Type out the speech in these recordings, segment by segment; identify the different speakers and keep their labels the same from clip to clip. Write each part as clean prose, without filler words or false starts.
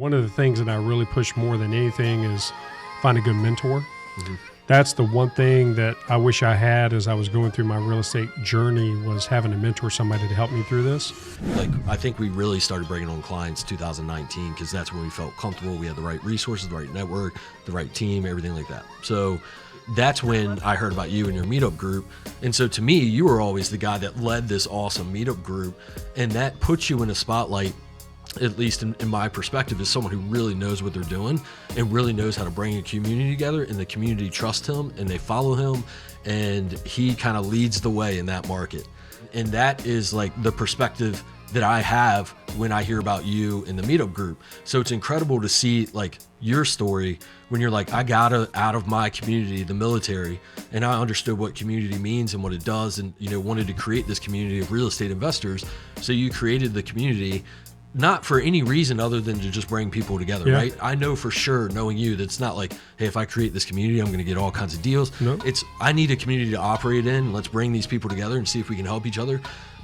Speaker 1: One of the things that I really push more than anything is find a good mentor. Mm-hmm. That's the one thing that I wish I had as I was going through my real estate journey, was having a mentor, somebody to help me through this.
Speaker 2: Like, I think we really started bringing on clients 2019 because that's when we felt comfortable. We had the right resources, the right network, the right team, everything like that. So that's when I heard about you and your meetup group. And so to me, you were always the guy that led this awesome meetup group. And that puts you in a spotlight, at least in my perspective, as someone who really knows what they're doing and really knows how to bring a community together, and the community trusts him and they follow him, and he kind of leads the way in that market. And that is like the perspective that I have when I hear about you in the meetup group. So it's incredible to see like your story when you're like, I got out of my community, the military, and I understood what community means and what it does, and wanted to create this community of real estate investors. So you created the community not for any reason other than to just bring people together, yeah. Right? I know for sure, knowing you, that it's not like, hey, if I create this community, I'm going to get all kinds of deals. No. It's, I need a community to operate in. Let's bring these people together and see if we can help each other.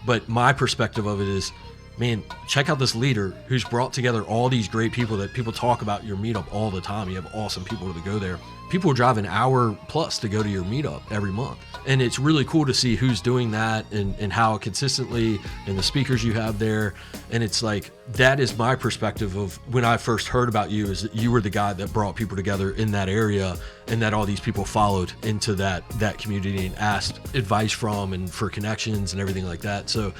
Speaker 2: But my perspective of it is, man, check out this leader who's brought together all these great people that people talk about your meetup all the time. You have awesome people to go there. People drive an hour plus to go to your meetup every month. And it's really cool to see who's doing that and how consistently, and the speakers you have there. And it's like, that is my perspective of when I first heard about you, is that you were the guy that brought people together in that area, and that all these people followed into that community and asked advice from and for connections and everything like that. So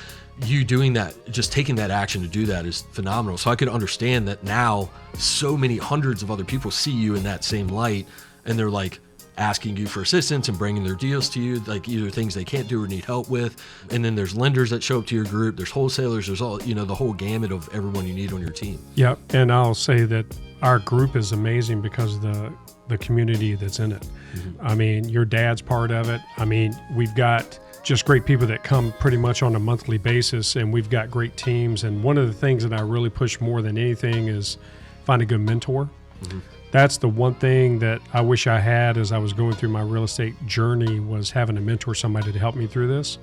Speaker 2: you doing that, just taking that action to do that, is phenomenal. So I could understand that now so many hundreds of other people see you in that same light, and they're like asking you for assistance and bringing their deals to you, like either things they can't do or need help with. And then there's lenders that show up to your group, there's wholesalers, there's all, the whole gamut of everyone you need on your team.
Speaker 1: Yep. And I'll say that our group is amazing because of the community that's in it. Mm-hmm. I mean, your dad's part of it. I mean, we've got just great people that come pretty much on a monthly basis, and we've got great teams. And one of the things that I really push more than anything is find a good mentor. Mm-hmm. That's the one thing that I wish I had as I was going through my real estate journey, was having a mentor, somebody to help me through this.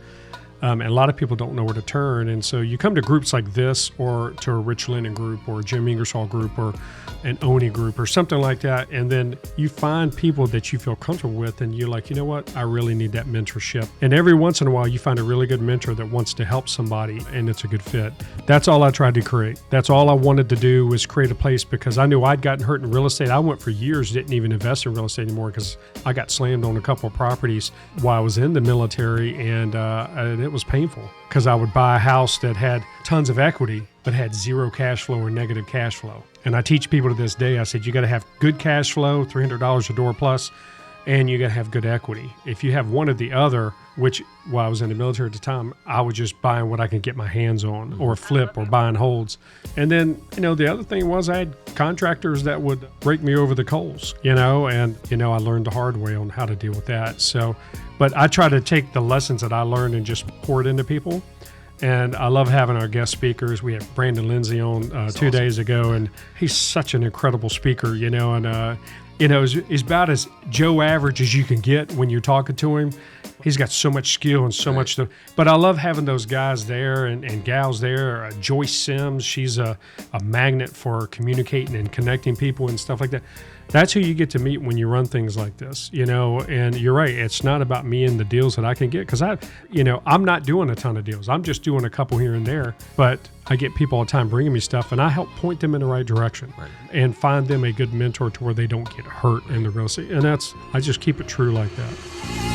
Speaker 1: And a lot of people don't know where to turn. And so you come to groups like this, or to a Rich Lennon group, or a Jim Ingersoll group, or an Oni group, or something like that. And then you find people that you feel comfortable with, and you're like, you know what? I really need that mentorship. And every once in a while, you find a really good mentor that wants to help somebody, and it's a good fit. That's all I tried to create. That's all I wanted to do, was create a place, because I knew I'd gotten hurt in real estate. I went for years, didn't even invest in real estate anymore, because I got slammed on a couple of properties while I was in the military, and it was painful, because I would buy a house that had tons of equity but had zero cash flow or negative cash flow. And I teach people to this day, I said, you got to have good cash flow, $300 a door plus, and you got to have good equity. If you have one or the other, which while I was in the military at the time, I was just buying what I could get my hands on, or flip, or buying holds. And then, the other thing was, I had contractors that would rake me over the coals, and, I learned the hard way on how to deal with that. So, but I try to take the lessons that I learned and just pour it into people. And I love having our guest speakers. We had Brandon Lindsay on 2 days ago, and he's such an incredible speaker, and he's about as Joe average as you can get when you're talking to him. He's got so much skill and so much to, but I love having those guys there and gals there. Joyce Sims, she's a magnet for communicating and connecting people and stuff like that. That's who you get to meet when you run things like this, and you're right. It's not about me and the deals that I can get, because I'm not doing a ton of deals. I'm just doing a couple here and there, but I get people all the time bringing me stuff, and I help point them in the right direction, right, and find them a good mentor to where they don't get hurt in the real estate. And I just keep it true like that.